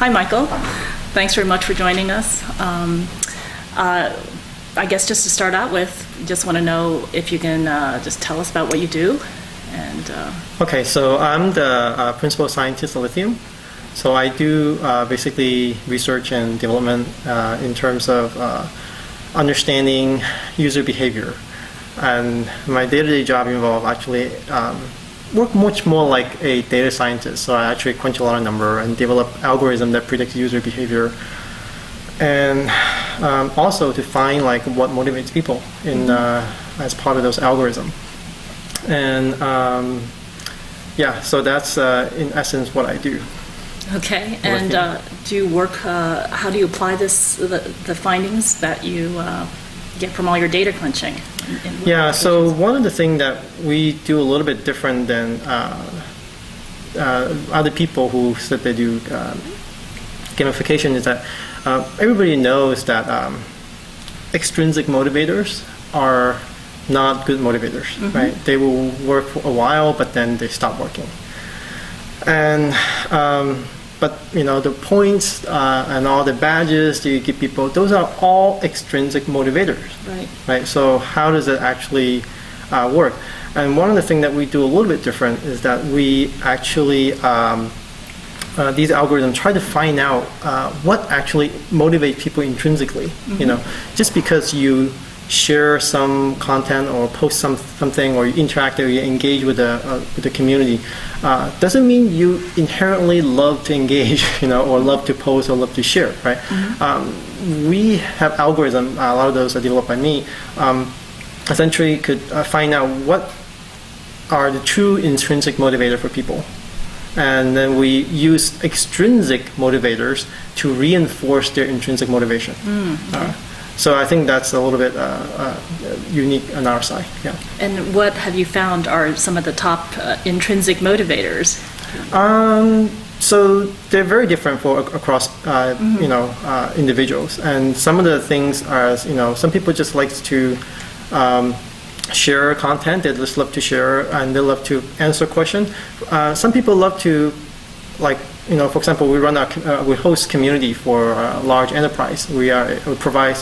Hi, Michael. Thanks very much for joining us. I guess just to start out with, just want to know if you can just tell us about what you do. And Okay, so I'm the principal scientist of Lithium. So I do basically research and development in terms of understanding user behavior. And my day-to-day job involves actually work much more like a data scientist. So I actually crunch a lot of numbers and develop algorithms that predict user behavior. And also to find like what motivates people in as part of those algorithms. And yeah, so that's in essence what I do. okay, and do you work? How do you apply the findings that you get from all your data crunching? In Yeah, so one of the things that we do a little bit different than other people who said they do gamification is that everybody knows that extrinsic motivators are not good motivators, right? They will work for a while, but then they stop working. And but the points and all the badges that you give people, those are all extrinsic motivators, right? So how does it actually work? And one of the things that we do a little bit different is that we actually these algorithms try to find out what actually motivates people intrinsically. Just because you share some content or post something or you interact or you engage with the community doesn't mean you inherently love to engage, or love to post or love to share, right? We have algorithms, a lot of those are developed by me, essentially could find out what are the true intrinsic motivator for people. And then we use extrinsic motivators to reinforce their intrinsic motivation. So I think that's a little bit unique on our side. Yeah. And what have you found are some of the top intrinsic motivators? So they're very different across individuals. And some of the things are, some people just like to share content. They just love to share and they love to answer questions. Some people love to, for example, we host community for a large enterprise. We provide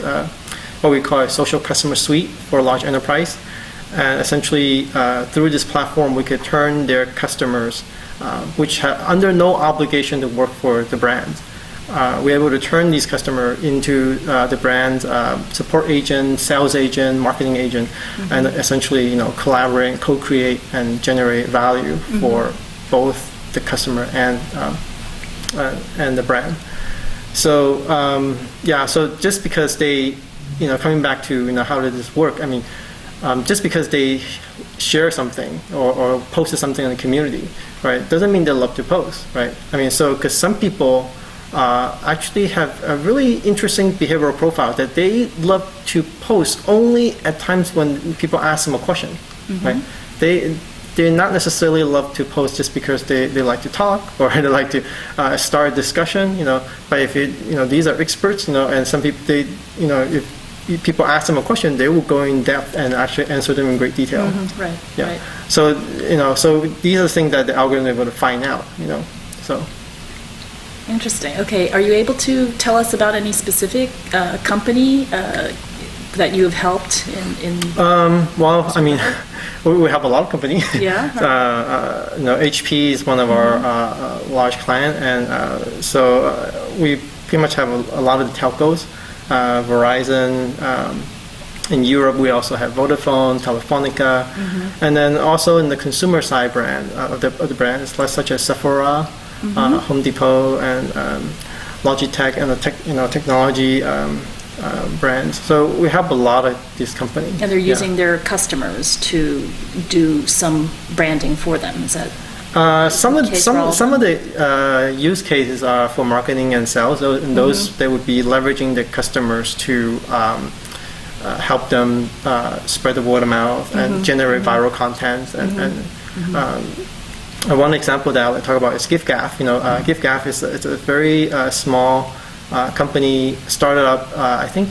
what we call a social customer suite for a large enterprise. And essentially, through this platform, we could turn their customers, which have under no obligation to work for the brand. We're able to turn these customers into the brand's support agent, sales agent, marketing agent, and essentially, collaborate, co-create, and generate value for both the customer and the brand. So so just because they, coming back to how does this work? I mean, just because they share something or posted something in the community, right, doesn't mean they love to post, right? I mean, so because some people actually have a really interesting behavioral profile that they love to post only at times when people ask them a question, right? They not necessarily love to post just because they like to talk or they like to start a discussion, but if these are experts, and some people, if people ask them a question, they will go in depth and actually answer them in great detail. Right. Yeah. Right. So, so these are the things that the algorithm is able to find out, so. Interesting. Okay. Are you able to tell us about any specific company that you have helped in? Well, I mean, we have a lot of companies. Yeah. HP is one of our large clients, and so we pretty much have a lot of the telcos. Verizon. In Europe, we also have Vodafone, Telefonica, and then also in the consumer side brand of the brands, such as Sephora, Home Depot, and Logitech, and the technology brands. So we have a lot of these companies. And they're using their customers to do some branding for them. Is that? Some of the use cases are for marketing and sales. And those they would be leveraging the customers to help them spread the word of mouth and generate viral content. And one example that I would talk about is GiftGaff. GiftGaff is a very small company, started up I think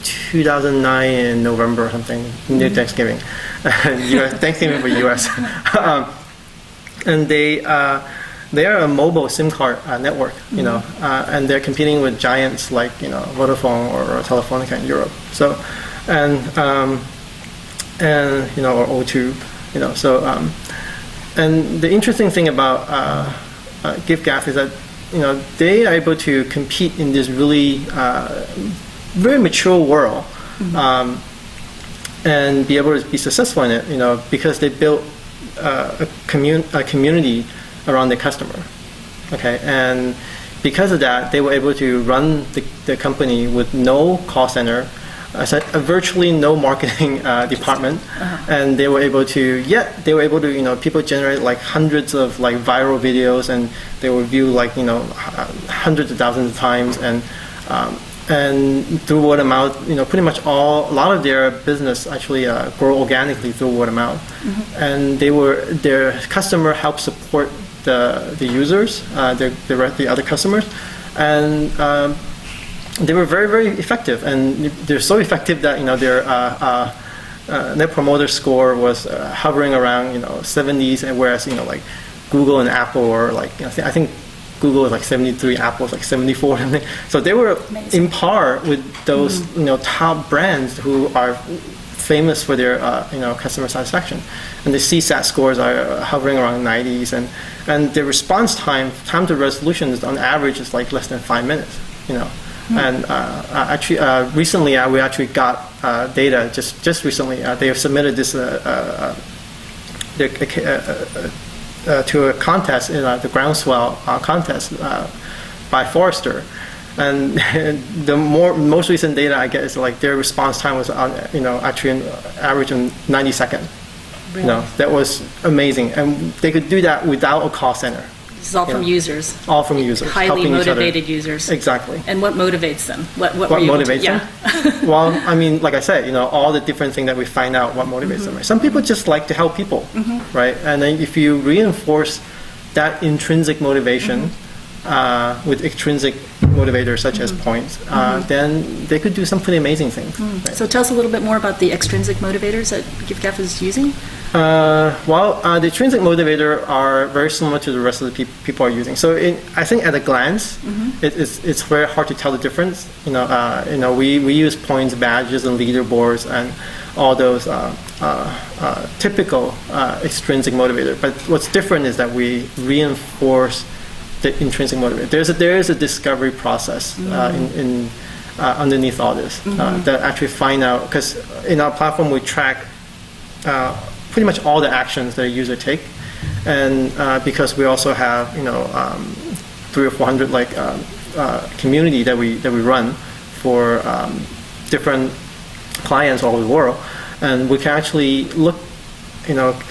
2009 in November or something, near Thanksgiving. Thanksgiving for US. And they they are a mobile SIM card network, and they're competing with giants like, Vodafone or Telefonica in Europe. So, and or O2, so, and the interesting thing about GiveGAF is that, they are able to compete in this really very mature world, and be able to be successful in it, because they built a community around the customer. Okay, and because of that, they were able to run the company with no call center, virtually no marketing department, and they were able to, people generate like hundreds of like viral videos, and they were viewed like, hundreds of thousands of times, and through word of mouth, pretty much a lot of their business actually grow organically through word of mouth, and their customer helped support the users, the other customers, and they were very, very effective, and they're so effective that their net promoter score was hovering around 70s, and whereas like Google and Apple are like I think Google is like 73, Apple is like 74, something. So they were in par with those top brands who are famous for their customer satisfaction, and the CSAT scores are hovering around 90s, and the response time to resolution is on average is like less than 5 minutes, And actually, recently we actually got data. Just recently, they have submitted this to a contest, the Groundswell contest by Forrester, and the most recent data I get is like their response time was on, actually an average of 90 seconds. Really? That was amazing, and they could do that without a call center. This is all from users. All from users. Highly helping motivated users. Exactly. And what motivates them? What motivates them? Well, I mean, like I said, all the different things that we find out what motivates them. Right? Some people just like to help people, right? And then if you reinforce that intrinsic motivation with extrinsic motivators such as points, then they could do some pretty amazing things. Right? So tell us a little bit more about the extrinsic motivators that GiveGAF is using. The intrinsic motivator are very similar to the rest of the people are using. So I think at a glance, it's very hard to tell the difference. We use points, badges, and leaderboards, and all those typical extrinsic motivator. But what's different is that we reinforce the intrinsic motivator. There is a discovery process in underneath all this that actually find out, because in our platform we track pretty much all the actions that a user take, and because we also have 300 or 400 community that we run for different clients all over the world, and we can actually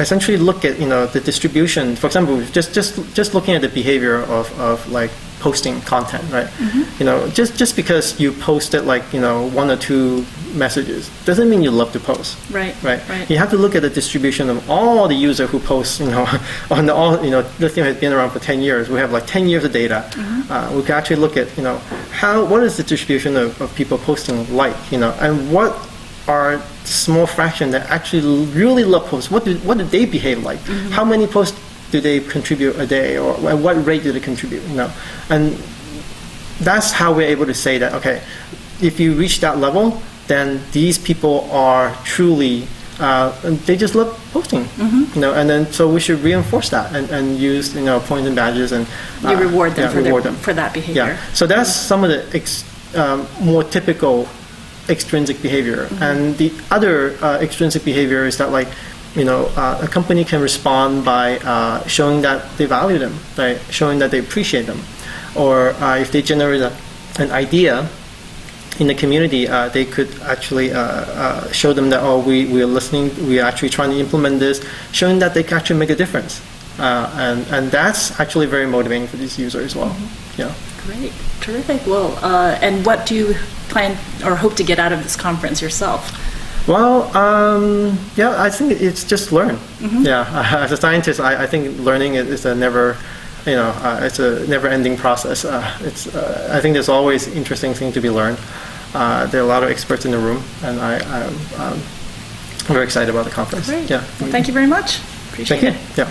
essentially look at the distribution. For example, just looking at the behavior of like posting content, right? Just because you posted like one or two messages doesn't mean you love to post. Right. You have to look at the distribution of all the users who post. On all this thing has been around for 10 years. We have like 10 years of data. We can actually look at what is the distribution of people posting and what are small fraction that actually really love posts. What do they behave like? How many posts do they contribute a day, or at what rate do they contribute? And that's how we're able to say that, okay, if you reach that level, then these people are truly they just love posting, and then so we should reinforce that and use points and badges, and you reward them for that behavior. Yeah, so that's some of the more typical extrinsic behavior, and the other extrinsic behavior is that a company can respond by showing that they value them, right? Showing that they appreciate them, or if they generate an idea in the community, they could actually show them that we are listening, we are actually trying to implement this, showing that they can actually make a difference, and that's actually very motivating for these users as well. Yeah. Great, terrific. Well, and what do you plan or hope to get out of this conference yourself? Well, I think it's just learn. Yeah, as a scientist, I think learning is a never, it's a never-ending process. I think there's always interesting things to be learned. There are a lot of experts in the room, and I'm very excited about the conference. Great. Yeah. Well, thank you very much. Appreciate it. Thank you. Yeah.